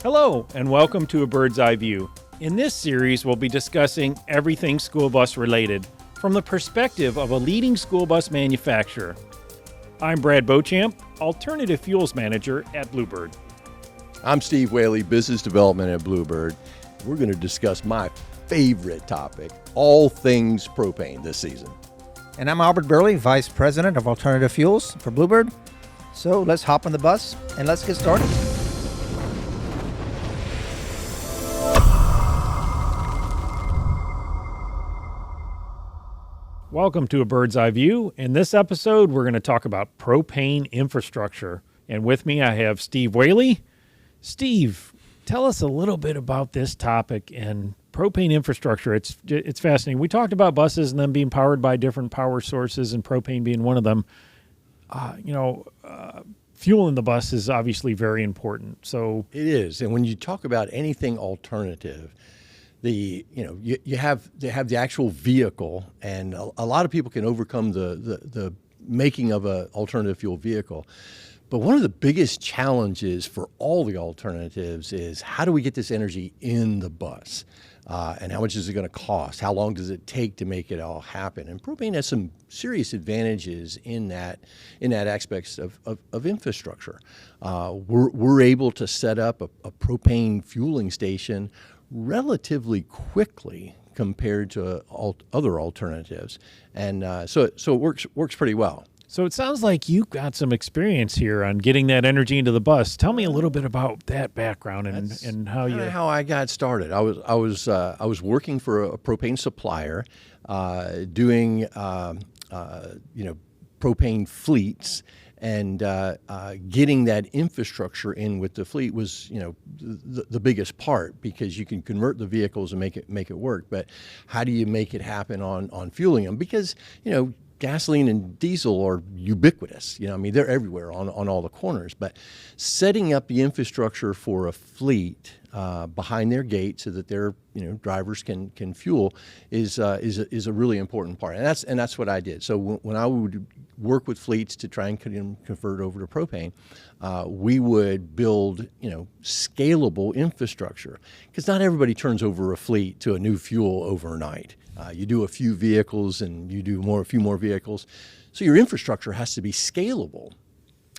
Hello, and welcome to A Bird's Eye View. In this series, we'll be discussing everything school bus related from the perspective of a leading school bus manufacturer. I'm Brad Beauchamp, Alternative Fuels Manager at Bluebird. I'm Steve Whaley, Business Development at Bluebird. We're going to discuss my favorite topic, all things propane this season. And I'm Albert Burleigh, Vice President of Alternative Fuels for Bluebird. So let's hop on the bus and let's get started. Welcome to A Bird's Eye View. In this episode, we're going to talk about propane infrastructure. And with me, I have Steve Whaley. Steve, tell us a little bit about this topic and propane infrastructure. It's fascinating. We talked about buses and them being powered by different power sources and propane being one of them. Fuel in the bus is obviously very important. So it is. And when you talk about anything alternative, you have the actual vehicle, and a lot of people can overcome the making of an alternative fuel vehicle. But one of the biggest challenges for all the alternatives is how do we get this energy in the bus? And how much is it going to cost? How long does it take to make it all happen? And propane has some serious advantages in that aspects of infrastructure. We're able to set up a propane fueling station relatively quickly compared to other alternatives, and so it works pretty well. So it sounds like you've got some experience here on getting that energy into the bus. Tell me a little bit about that background and how I got started. I was working for a propane supplier, doing propane fleets, and getting that infrastructure in with the fleet was the biggest part, because you can convert the vehicles and make it work. But how do you make it happen on fueling them? Because gasoline and diesel are ubiquitous. They're everywhere on all the corners. But setting up the infrastructure for a fleet behind their gate so that their drivers can fuel is a really important part. And that's what I did. So when I would work with fleets to try and convert over to propane, we would build scalable infrastructure, because not everybody turns over a fleet to a new fuel overnight. You do a few vehicles and you do a few more vehicles. So your infrastructure has to be scalable.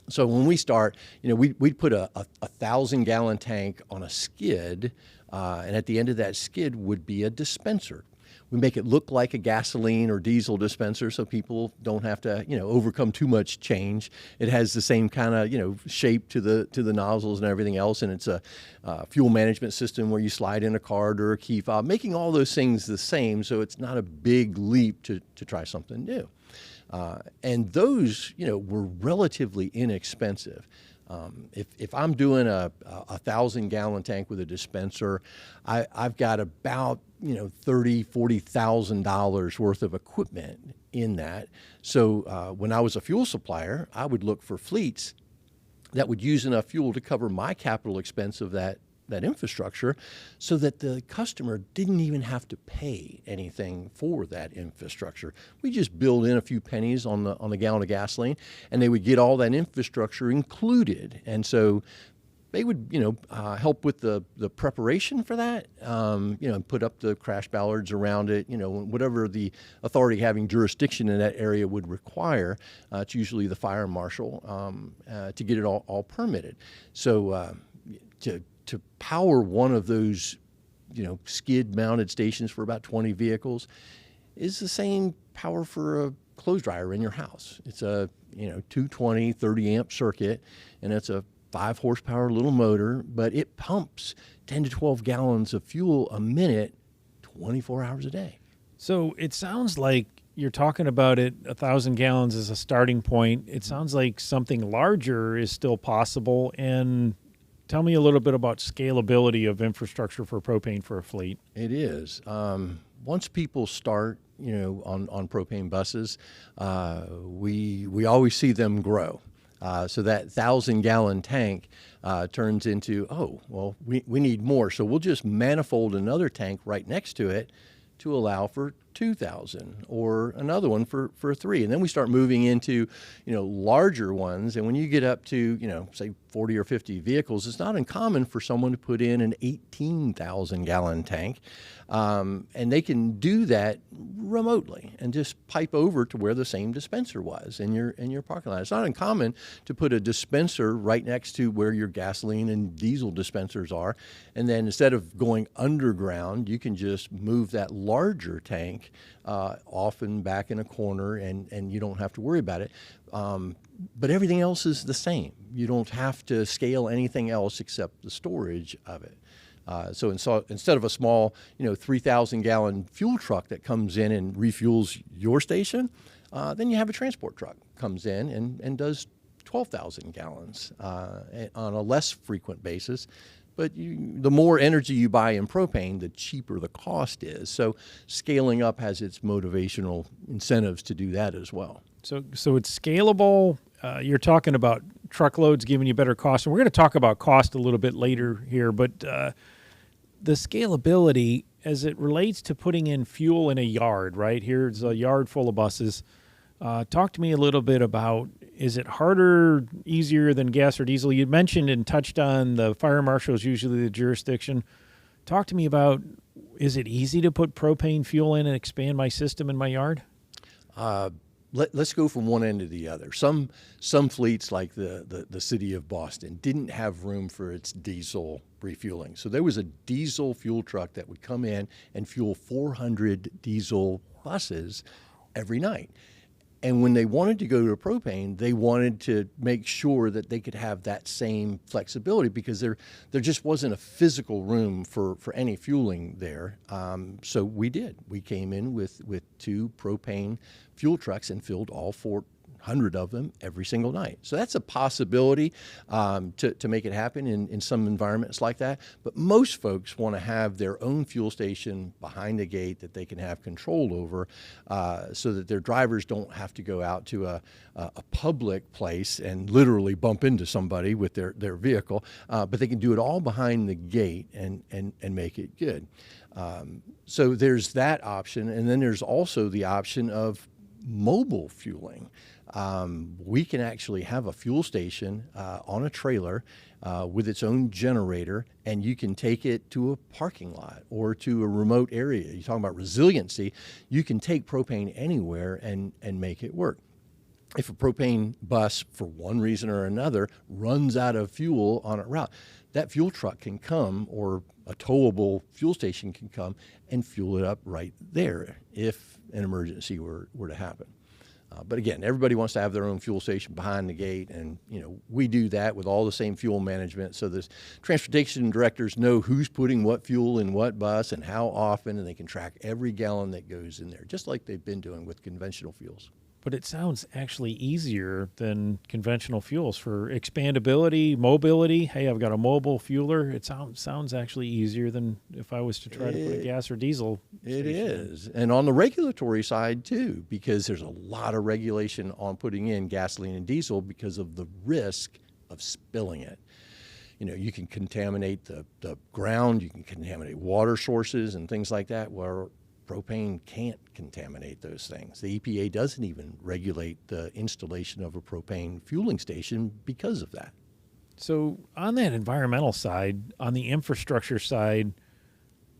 So when we start, we'd put a 1,000-gallon tank on a skid, and at the end of that skid would be a dispenser. We make it look like a gasoline or diesel dispenser so people don't have to, overcome too much change. It has the same kind of, shape to the nozzles and everything else, and it's a fuel management system where you slide in a card or a key fob, making all those things the same so it's not a big leap to try something new. And those, were relatively inexpensive. If I'm doing a 1,000-gallon tank with a dispenser, I've got about $30,000-$40,000 worth of equipment in that. So when I was a fuel supplier, I would look for fleets that would use enough fuel to cover my capital expense of that infrastructure, so that the customer didn't even have to pay anything for that infrastructure. We just build in a few pennies on the gallon of gasoline, and they would get all that infrastructure included. And so they would, help with the preparation for that, and put up the crash ballards around it, whatever the authority having jurisdiction in that area would require. It's usually the fire marshal to get it all permitted. So to power one of those, skid-mounted stations for about 20 vehicles is the same power for a clothes dryer in your house. It's a 220, 30-amp circuit, and it's a 5-horsepower little motor, but it pumps 10 to 12 gallons of fuel a minute, 24 hours a day. So it sounds like you're talking about 1,000 gallons as a starting point. It sounds like something larger is still possible. And tell me a little bit about scalability of infrastructure for propane for a fleet. It is. Once people start, on propane buses, we always see them grow. So that 1,000-gallon tank turns into, we need more. So we'll just manifold another tank right next to it to allow for 2,000, or another one for 3. And then we start moving into, larger ones. And when you get up to, say 40 or 50 vehicles, it's not uncommon for someone to put in an 18,000 gallon tank. And they can do that remotely and just pipe over to where the same dispenser was in your parking lot. It's not uncommon to put a dispenser right next to where your gasoline and diesel dispensers are. And then instead of going underground, you can just move that larger tank off and back in a corner, and you don't have to worry about it. But everything else is the same. You don't have to scale anything else except the storage of it. So instead of a small, 3,000 gallon fuel truck that comes in and refuels your station, then you have a transport truck comes in and does 12,000 gallons on a less frequent basis. But the more energy you buy in propane, the cheaper the cost is. So scaling up has its motivational incentives to do that as well. So it's scalable. You're talking about truckloads giving you better cost, and we're going to talk about cost a little bit later here. But the scalability as it relates to putting in fuel in a yard, right? Here's a yard full of buses. Talk to me a little bit about, is it harder, easier than gas or diesel? You mentioned and touched on the fire marshal is usually the jurisdiction. Talk to me about, is it easy to put propane fuel in and expand my system in my yard? Let's go from one end to the other. Some fleets, like the city of Boston, didn't have room for its diesel refueling. So there was a diesel fuel truck that would come in and fuel 400 diesel buses every night. And when they wanted to go to propane, they wanted to make sure that they could have that same flexibility, because there just wasn't a physical room for any fueling there. So we did. We came in with 2 propane fuel trucks and filled all 400 of them every single night. So that's a possibility to make it happen in some environments like that. But most folks want to have their own fuel station behind the gate that they can have control over, so that their drivers don't have to go out to a public place and literally bump into somebody with their vehicle, but they can do it all behind the gate and make it good. So there's that option. And then there's also the option of mobile fueling. We can actually have a fuel station on a trailer with its own generator, and you can take it to a parking lot or to a remote area. You're talking about resiliency. You can take propane anywhere and make it work. If a propane bus, for one reason or another, runs out of fuel on a route, that fuel truck can come, or a towable fuel station can come and fuel it up right there if an emergency were to happen. But again, everybody wants to have their own fuel station behind the gate, and we do that with all the same fuel management. So the transportation directors know who's putting what fuel in what bus and how often, and they can track every gallon that goes in there, just like they've been doing with conventional fuels. But it sounds actually easier than conventional fuels for expandability, mobility. Hey, I've got a mobile fueler. It sounds actually easier than if I was to try to put a gas or diesel It station. is. And on the regulatory side, too, because there's a lot of regulation on putting in gasoline and diesel because of the risk of spilling it. You can contaminate the ground, you can contaminate water sources and things like that, where propane can't contaminate those things. The EPA doesn't even regulate the installation of a propane fueling station because of that. So on that environmental side, on the infrastructure side,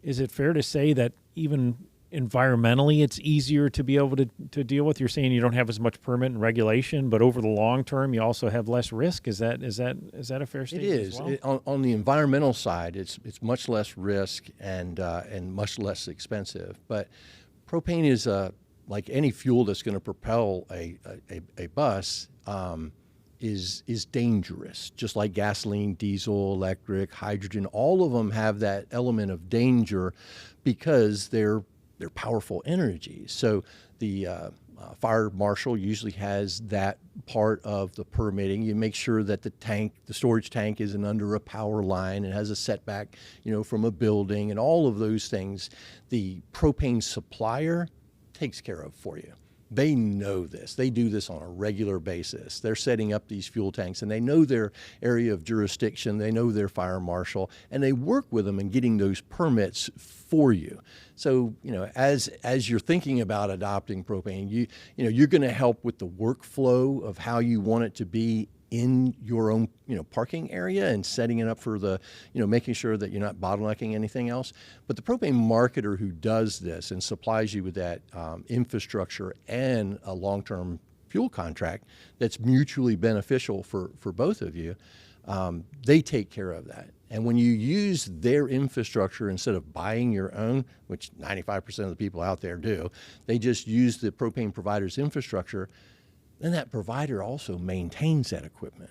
is it fair to say that even environmentally it's easier to be able to deal with? You're saying you don't have as much permit and regulation, but over the long term you also have less risk. Is that a fair statement? It is. As well? On the environmental side, it's much less risk and much less expensive. But propane is like any fuel that's going to propel a bus. Is dangerous, just like gasoline, diesel, electric, hydrogen. All of them have that element of danger because they're powerful energies. So the fire marshal usually has that part of the permitting. You make sure that the storage tank isn't under a power line and has a setback, from a building, and all of those things. The propane supplier takes care of for you. They know this. They do this on a regular basis. They're setting up these fuel tanks, and they know their area of jurisdiction. They know their fire marshal, and they work with them in getting those permits for you. So, as you're thinking about adopting propane, you're going to help with the workflow of how you want it to be in your own, parking area and setting it up for the, making sure that you're not bottlenecking anything else. But the propane marketer who does this and supplies you with that infrastructure and a long-term fuel contract that's mutually beneficial for both of you, they take care of that. And when you use their infrastructure instead of buying your own, which 95% of the people out there do, they just use the propane provider's infrastructure, then that provider also maintains that equipment.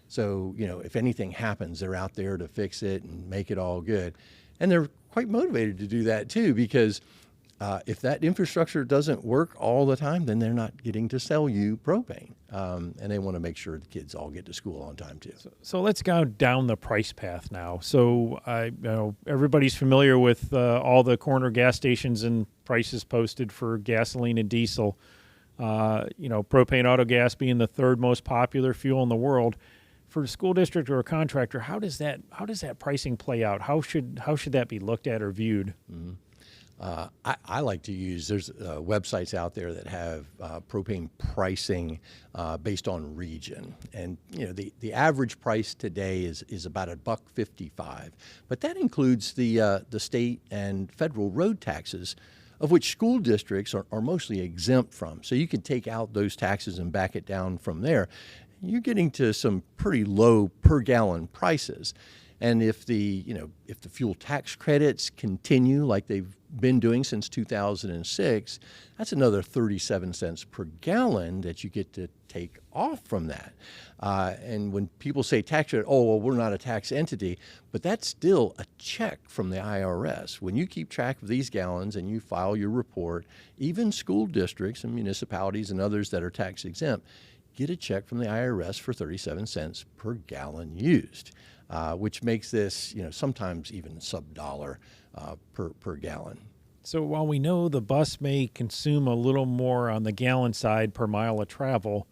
So, if anything happens, they're out there to fix it and make it all good. And they're quite motivated to do that too, because if that infrastructure doesn't work all the time, then they're not getting to sell you propane. And they want to make sure the kids all get to school on time too. So let's go down the price path now. So everybody's familiar with all the corner gas stations and prices posted for gasoline and diesel. Propane auto gas being the third most popular fuel in the world. For a school district or a contractor, how does that pricing play out? How should that be looked at or viewed? Mm-hmm. I like to use, there's websites out there that have propane pricing based on region. And, the average price today is about $1.55. But that includes the state and federal road taxes, of which school districts are mostly exempt from. So you can take out those taxes and back it down from there. You're getting to some pretty low per gallon prices. And if the fuel tax credits continue like they've been doing since 2006, that's another 37 cents per gallon that you get to take off from that. And when people say tax credit, we're not a tax entity, but that's still a check from the IRS. When you keep track of these gallons and you file your report, even school districts and municipalities and others that are tax exempt get a check from the IRS for 37 cents per gallon used. Which makes this, sometimes even sub-dollar per gallon. So while we know the bus may consume a little more on the gallon side per mile of travel,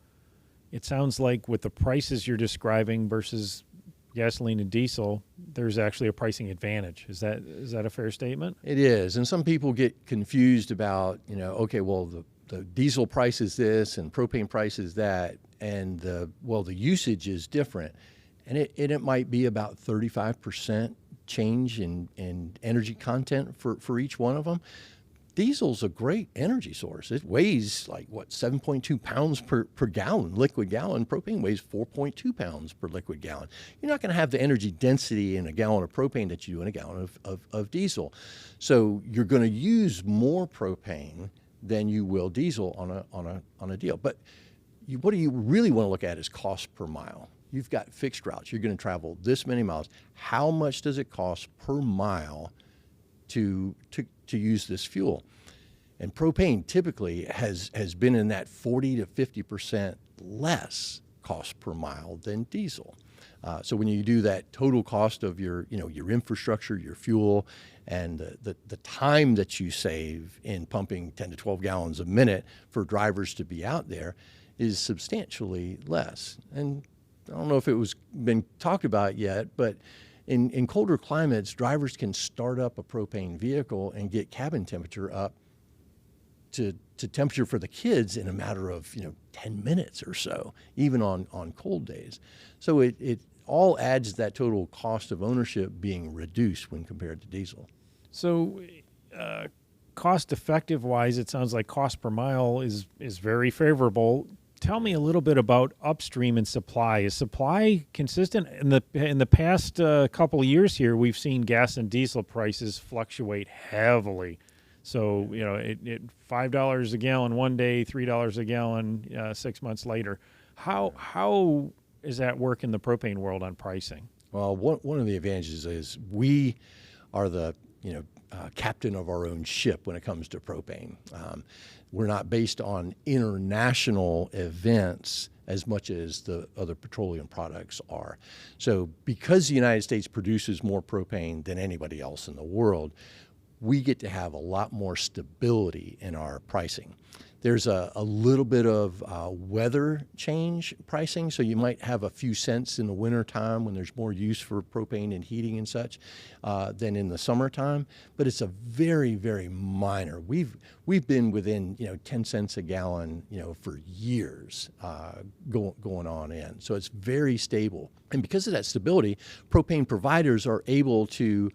it sounds like with the prices you're describing versus gasoline and diesel, there's actually a pricing advantage. Is that a fair statement? It is, and some people get confused about, the diesel price is this and propane price is that, and the usage is different. And it might be about 35% change in energy content for each one of them. Diesel's a great energy source. It weighs 7.2 pounds per gallon, liquid gallon. Propane weighs 4.2 pounds per liquid gallon. You're not going to have the energy density in a gallon of propane that you do in a gallon of diesel. So you're going to use more propane than you will diesel on a deal. But what do you really want to look at is cost per mile. You've got fixed routes. You're going to travel this many miles. How much does it cost per mile to use this fuel? And propane typically has been in that 40 to 50% less cost per mile than diesel. So when you do that total cost of your infrastructure, your fuel, and the time that you save in pumping 10 to 12 gallons a minute for drivers to be out there is substantially less. And I don't know if it was been talked about yet, but in colder climates, drivers can start up a propane vehicle and get cabin temperature up to temperature for the kids in a matter of 10 minutes or so, even on cold days. So it all adds to that total cost of ownership being reduced when compared to diesel. So cost effective wise, it sounds like cost per mile is very favorable. Tell me a little bit about upstream and supply. Is supply consistent? In the past couple of years here, we've seen gas and diesel prices fluctuate heavily. So, it $5 a gallon one day, $3 a gallon 6 months later. How is that work in the propane world on pricing? Well, one of the advantages is we are the captain of our own ship when it comes to propane. We're not based on international events as much as the other petroleum products are. So because the United States produces more propane than anybody else in the world, we get to have a lot more stability in our pricing. There's a little bit of weather change pricing, so you might have a few cents in the wintertime when there's more use for propane and heating and such than in the summertime, but it's a very, very minor. We've been within 10 cents a gallon for years going on in, so it's very stable. And because of that stability, propane providers are able to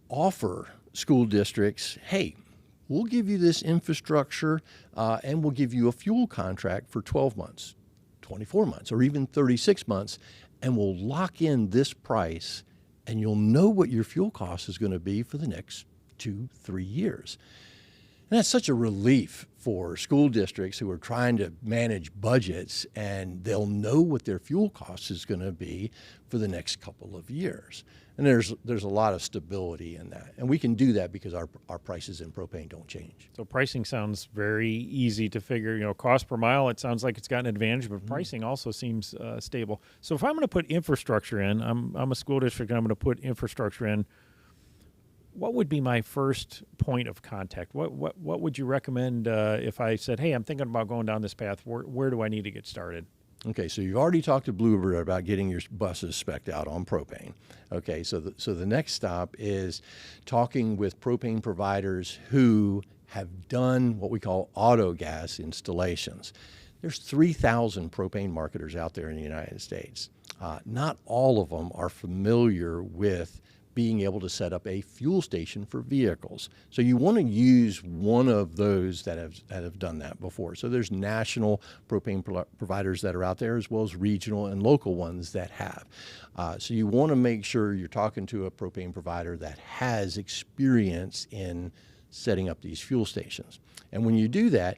offer school districts, hey, we'll give you this infrastructure and we'll give you a fuel contract for 12 months, 24 months, or even 36 months, and we'll lock in this price, and you'll know what your fuel cost is going to be for the next 2-3 years. And that's such a relief for school districts who are trying to manage budgets, and they'll know what their fuel cost is going to be for the next couple of years. And there's a lot of stability in that. And we can do that because our prices in propane don't change. So pricing sounds very easy to figure. Cost per mile, it sounds like it's got an advantage, but pricing also seems stable. So if I'm going to put infrastructure in, I'm a school district and I'm going to put infrastructure in, what would be my first point of contact? What would you recommend if I said, hey, I'm thinking about going down this path? Where do I need to get started? Okay, so you've already talked to Bluebird about getting your buses spec'd out on propane. Okay, so the next stop is talking with propane providers who have done what we call auto gas installations. There's 3,000 propane marketers out there in the United States. Not all of them are familiar with being able to set up a fuel station for vehicles. So you want to use one of those that have done that before. So there's national propane providers that are out there, as well as regional and local ones that have. So you want to make sure you're talking to a propane provider that has experience in setting up these fuel stations. And when you do that,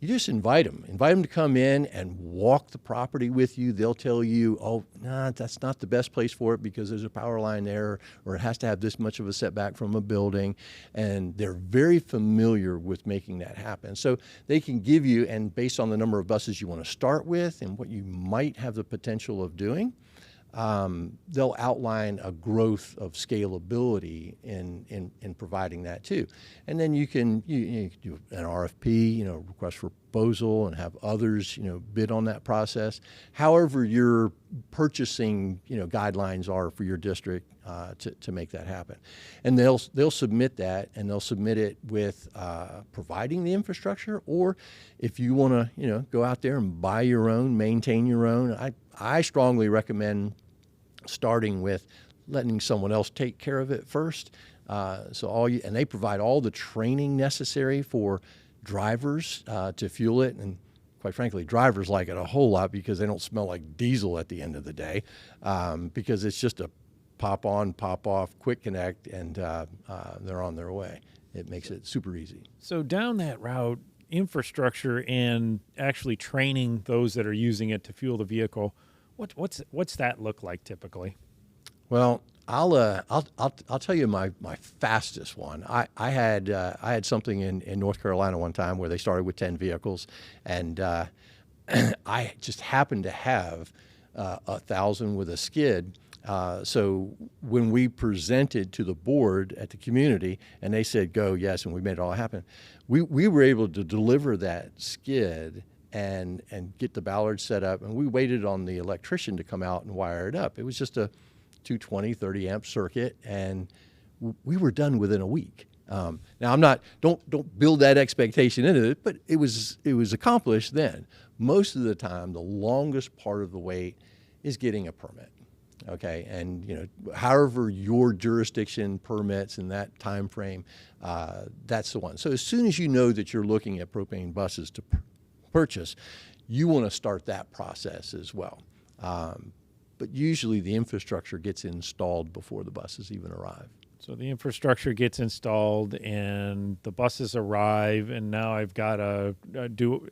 you just invite them to come in and walk the property with you. They'll tell you, oh, nah, that's not the best place for it because there's a power line there, or it has to have this much of a setback from a building. And they're very familiar with making that happen. So they can give you, and based on the number of buses you want to start with and what you might have the potential of doing, they'll outline a growth of scalability in providing that too. And then you can do an RFP, request for proposal, and have others, bid on that process. However your purchasing, guidelines are for your district to make that happen. And they'll submit that, and they'll submit it with providing the infrastructure, or if you want to, go out there and buy your own, maintain your own. I strongly recommend starting with letting someone else take care of it first. And they provide all the training necessary for drivers to fuel it. And quite frankly, drivers like it a whole lot because they don't smell like diesel at the end of the day, because it's just a pop on, pop off, quick connect, and they're on their way. It makes it super easy. So down that route, infrastructure and actually training those that are using it to fuel the vehicle, what's that look like typically? Well, I'll tell you my fastest one. I had something in North Carolina one time where they started with 10 vehicles, and I just happened to have 1,000 with a skid. So when we presented to the board at the community and they said go, yes, and we made it all happen, we were able to deliver that skid and get the ballard set up, and we waited on the electrician to come out and wire it up. It was just a 220, 30 amp circuit, and we were done within a week. Now don't build that expectation into it, but it was accomplished then. Most of the time, the longest part of the wait is getting a permit. Okay, and however your jurisdiction permits in that time frame, that's the one. So as soon as you know that you're looking at propane buses to purchase, you want to start that process as well. But usually the infrastructure gets installed before the buses even arrive. So the infrastructure gets installed and the buses arrive, and now I've got to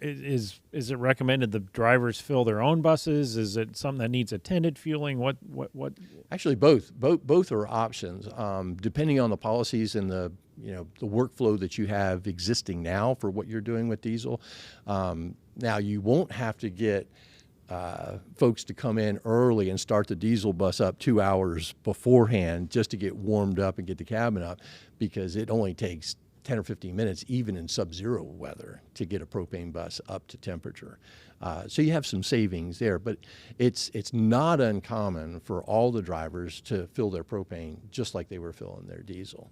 is it recommended the drivers fill their own buses? Is it something that needs attended fueling? What? Actually, both are options, depending on the policies and the workflow that you have existing now for what you're doing with diesel. Now you won't have to get folks to come in early and start the diesel bus up 2 hours beforehand just to get warmed up and get the cabin up, because it only takes 10 or 15 minutes, even in sub-zero weather, to get a propane bus up to temperature. So you have some savings there, but it's not uncommon for all the drivers to fill their propane just like they were filling their diesel.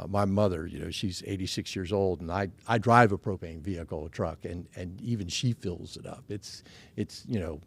My mother, she's 86 years old, and I drive a propane vehicle, a truck, and even she fills it up. It's you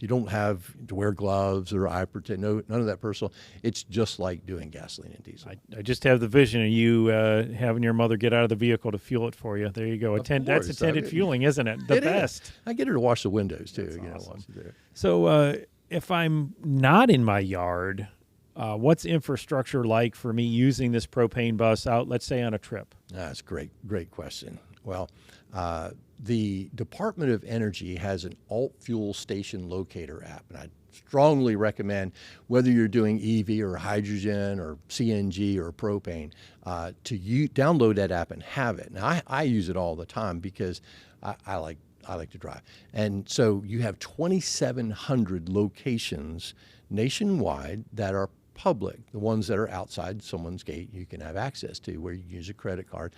don't have to wear gloves or eye protection, none of that personal. It's just like doing gasoline and diesel. I just have the vision of you having your mother get out of the vehicle to fuel it for you. There you go. That's attended fueling, isn't it? The best. Is. I get her to wash the windows too. That's awesome. So if I'm not in my yard, what's infrastructure like for me using this propane bus out, let's say, on a trip? That's a great question. Well, the Department of Energy has an alt fuel station locator app, and I strongly recommend, whether you're doing EV or hydrogen or CNG or propane, to download that app and have it. Now, I use it all the time because I like to drive. And so you have 2,700 locations nationwide that are public, the ones that are outside someone's gate you can have access to, where you can use a credit card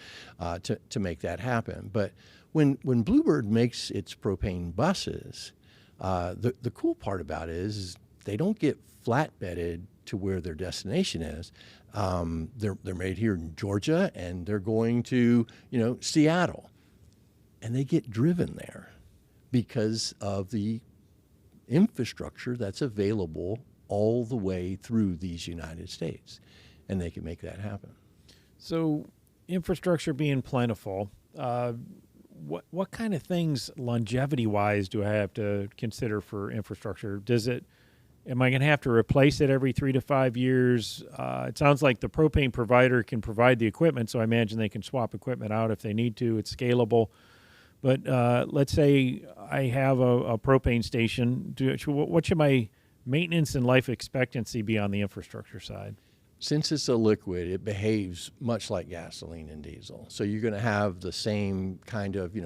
to make that happen. But when Bluebird makes its propane buses, the cool part about it is they don't get flatbedded to where their destination is. They're made here in Georgia, and they're going to Seattle, and they get driven there because of the infrastructure that's available all the way through these United States, and they can make that happen. So, infrastructure being plentiful, what kind of things longevity-wise do I have to consider for infrastructure? Am I going to have to replace it every 3 to 5 years? It sounds like the propane provider can provide the equipment, so I imagine they can swap equipment out if they need to. It's scalable. But let's say I have a propane station. What should my maintenance and life expectancy be on the infrastructure side? Since it's a liquid, it behaves much like gasoline and diesel. So you're going to have the same kind of,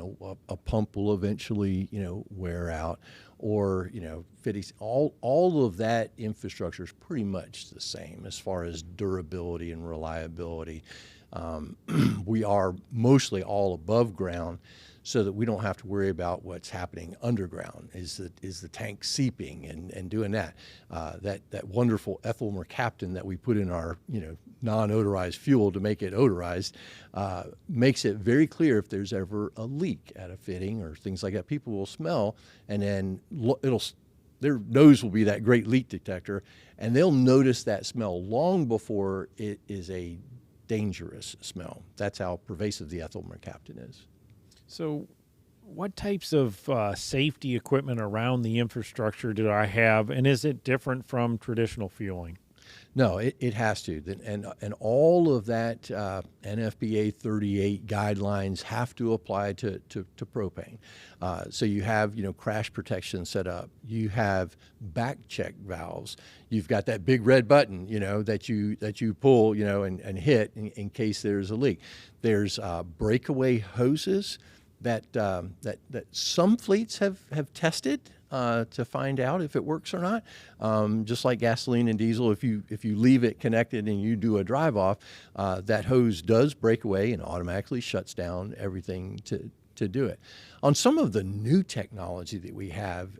a pump will eventually, wear out, or, all of that infrastructure is pretty much the same as far as durability and reliability. We are mostly all above ground, so that we don't have to worry about what's happening underground. Is the tank seeping and doing that? That wonderful ethyl mercaptan that we put in our non-odorized fuel to make it odorized makes it very clear if there's ever a leak at a fitting or things like that. People will smell, and then their nose will be that great leak detector, and they'll notice that smell long before it is a dangerous smell. That's how pervasive the ethyl mercaptan is. So what types of safety equipment around the infrastructure do I have, and is it different from traditional fueling? No, it has to. And all of that NFPA 38 guidelines have to apply to propane. So you have, crash protection set up. You have back check valves. You've got that big red button, that you pull, and hit in case there's a leak. There's breakaway hoses that some fleets have tested to find out if it works or not. Just like gasoline and diesel, if you leave it connected and you do a drive off, that hose does break away and automatically shuts down everything to do it. On some of the new technology that we have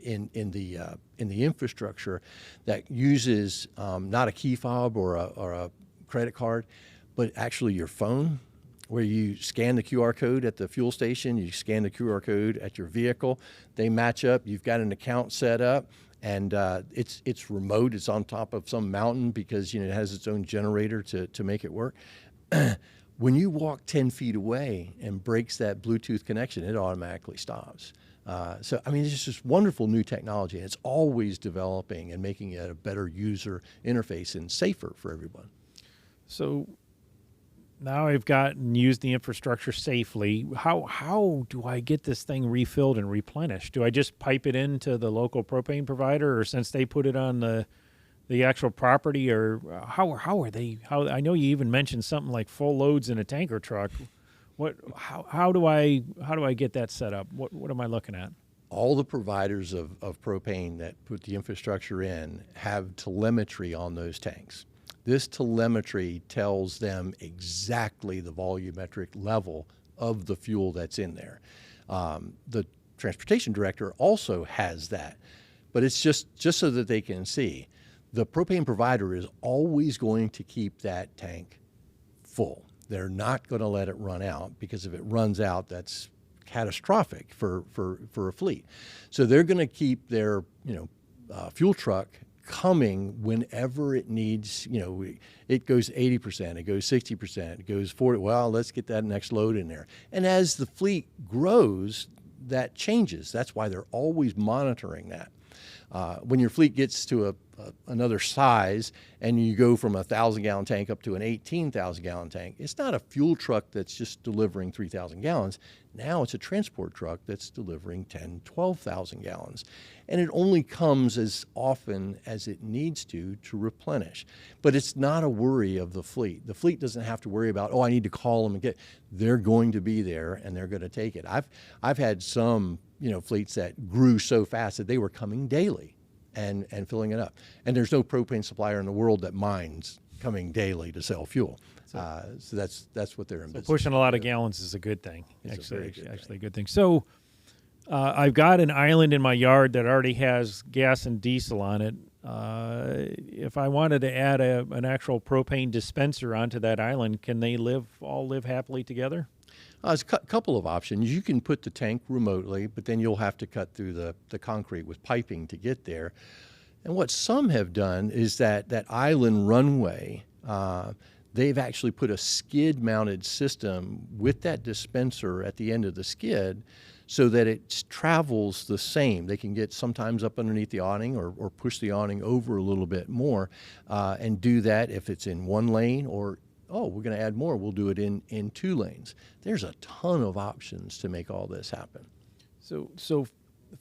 in the infrastructure that uses not a key fob or a credit card, but actually your phone, where you scan the QR code at the fuel station, you scan the QR code at your vehicle, they match up, you've got an account set up, and it's remote, it's on top of some mountain because it has its own generator to make it work. When you walk 10 feet away and breaks that Bluetooth connection, it automatically stops. So, it's just wonderful new technology, and it's always developing and making it a better user interface and safer for everyone. So now I've used the infrastructure safely. How do I get this thing refilled and replenished? Do I just pipe it into the local propane provider, or since they put it on the actual property, or how are they? I know you even mentioned something like full loads in a tanker truck. How do I get that set up? What am I looking at? All the providers of propane that put the infrastructure in have telemetry on those tanks. This telemetry tells them exactly the volumetric level of the fuel that's in there. The transportation director also has that, but it's just so that they can see. The propane provider is always going to keep that tank full. They're not going to let it run out, because if it runs out, that's catastrophic for a fleet. So they're going to keep their fuel truck coming whenever it needs. It goes 80%, it goes 60%, it goes 40%. Well, let's get that next load in there. And as the fleet grows, that changes. That's why they're always monitoring that. When your fleet gets to another size and you go from a 1,000-gallon tank up to an 18,000-gallon tank, it's not a fuel truck that's just delivering 3,000 gallons. Now it's a transport truck that's delivering 10, 12,000 gallons. And it only comes as often as it needs to replenish. But it's not a worry of the fleet. The fleet doesn't have to worry about, I need to call them and get. They're going to be there and they're going to take it. I've had some fleets that grew so fast that they were coming daily and filling it up. And there's no propane supplier in the world that minds coming daily to sell fuel. So that's what they're in business. Pushing a lot of gallons is a good thing. It's actually a good thing. So I've got an island in my yard that already has gas and diesel on it. If I wanted to add an actual propane dispenser onto that island, can they all live happily together? There's a couple of options. You can put the tank remotely, but then you'll have to cut through the concrete with piping to get there. And what some have done is that island runway, they've actually put a skid-mounted system with that dispenser at the end of the skid so that it travels the same. They can get sometimes up underneath the awning or push the awning over a little bit more and do that if it's in one lane, or we're going to add more, we'll do it in 2 lanes. There's a ton of options to make all this happen. So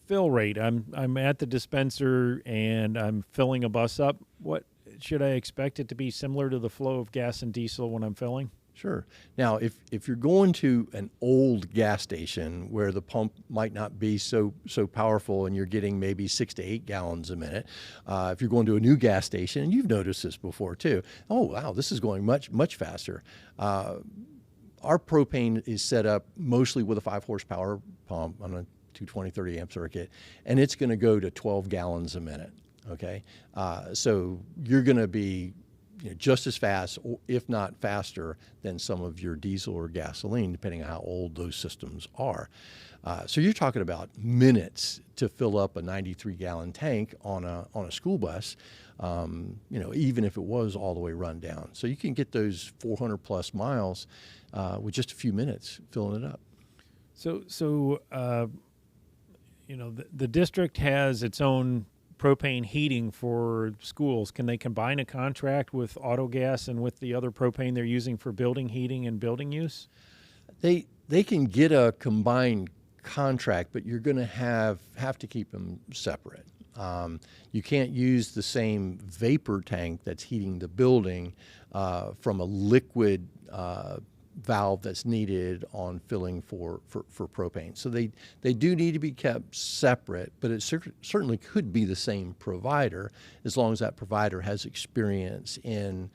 fill rate, I'm at the dispenser and I'm filling a bus up. What should I expect it to be similar to the flow of gas and diesel when I'm filling? Sure. Now, if you're going to an old gas station where the pump might not be so powerful and you're getting maybe 6 to 8 gallons a minute, if you're going to a new gas station, and you've noticed this before too, wow, this is going much faster. Our propane is set up mostly with a 5 horsepower pump on a 220, 30 amp circuit, and it's going to go to 12 gallons a minute. Okay, so you're going to be just as fast, or if not faster, than some of your diesel or gasoline, depending on how old those systems are. So you're talking about minutes to fill up a 93-gallon tank on a school bus, even if it was all the way run down. So you can get those 400-plus miles with just a few minutes filling it up. So the district has its own propane heating for schools. Can they combine a contract with autogas and with the other propane they're using for building heating and building use? They can get a combined contract, but you're going to have to keep them separate. You can't use the same vapor tank that's heating the building from a liquid valve that's needed on filling for propane. So they do need to be kept separate, but it certainly could be the same provider as long as that provider has experience in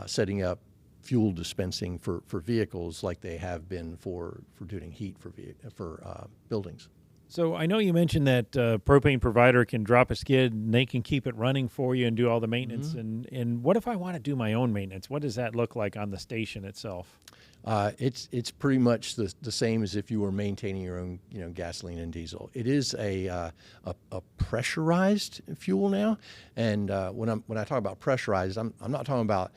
setting up fuel dispensing for vehicles like they have been for doing heat for buildings. So I know you mentioned that propane provider can drop a skid and they can keep it running for you and do all the maintenance. Mm-hmm. And what if I want to do my own maintenance? What does that look like on the station itself? It's pretty much the same as if you were maintaining your own gasoline and diesel. It is a pressurized fuel now, and when I talk about pressurized, I'm not talking about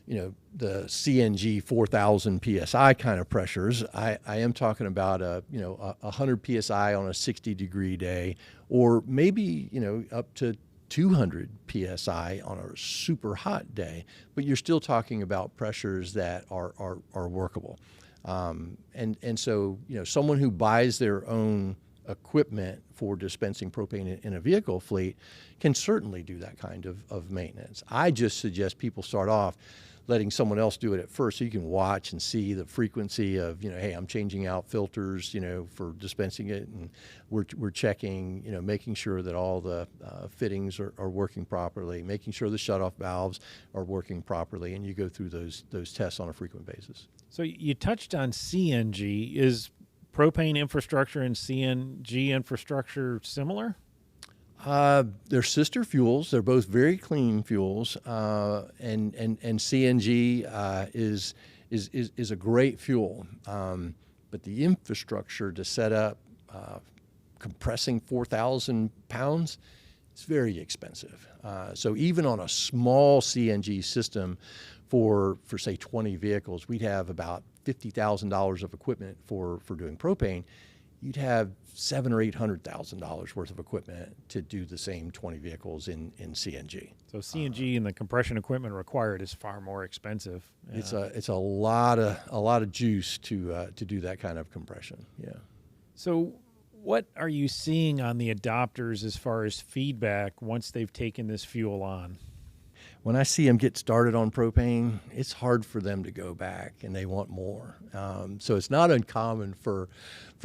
the CNG 4,000 psi kind of pressures. I am talking about 100 psi on a 60-degree day, or maybe up to 200 psi on a super hot day. But you're still talking about pressures that are workable. And so someone who buys their own equipment for dispensing propane in a vehicle fleet can certainly do that kind of maintenance. I just suggest people start off, letting someone else do it at first, so you can watch and see the frequency of, hey, I'm changing out filters, for dispensing it, and we're checking, making sure that all the fittings are working properly, making sure the shutoff valves are working properly, and you go through those tests on a frequent basis. So you touched on CNG. Is propane infrastructure and CNG infrastructure similar? They're sister fuels. They're both very clean fuels, and CNG is a great fuel. But the infrastructure to set up compressing 4,000 pounds, it's very expensive. So even on a small CNG system for say 20 vehicles, we'd have about $50,000 of equipment for doing propane. You'd have $700,000 or $800,000 worth of equipment to do the same 20 vehicles in CNG. So CNG and the compression equipment required is far more expensive. It's a lot of juice to do that kind of compression. Yeah. So what are you seeing on the adopters as far as feedback once they've taken this fuel on? When I see them get started on propane, it's hard for them to go back, and they want more. So it's not uncommon for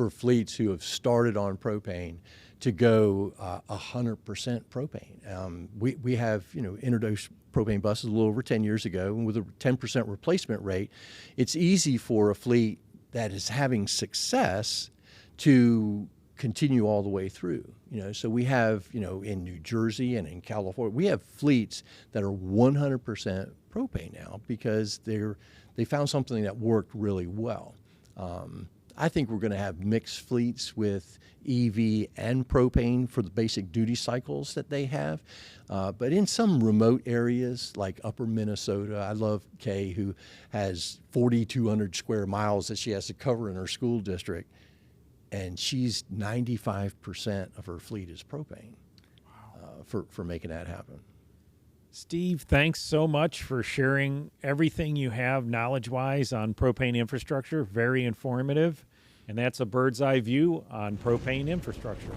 fleets who have started on propane to go 100% propane. We have introduced propane buses a little over 10 years ago, and with a 10% replacement rate, it's easy for a fleet that is having success to continue all the way through. So we have, in New Jersey and in California, we have fleets that are 100% propane now because they found something that worked really well. I think we're going to have mixed fleets with EV and propane for the basic duty cycles that they have. But in some remote areas like upper Minnesota, I love Kay, who has 4,200 square miles that she has to cover in her school district. And she's 95% of her fleet is propane. Wow. For making that happen. Steve, thanks so much for sharing everything you have knowledge-wise on propane infrastructure. Very informative. And that's a bird's eye view on propane infrastructure.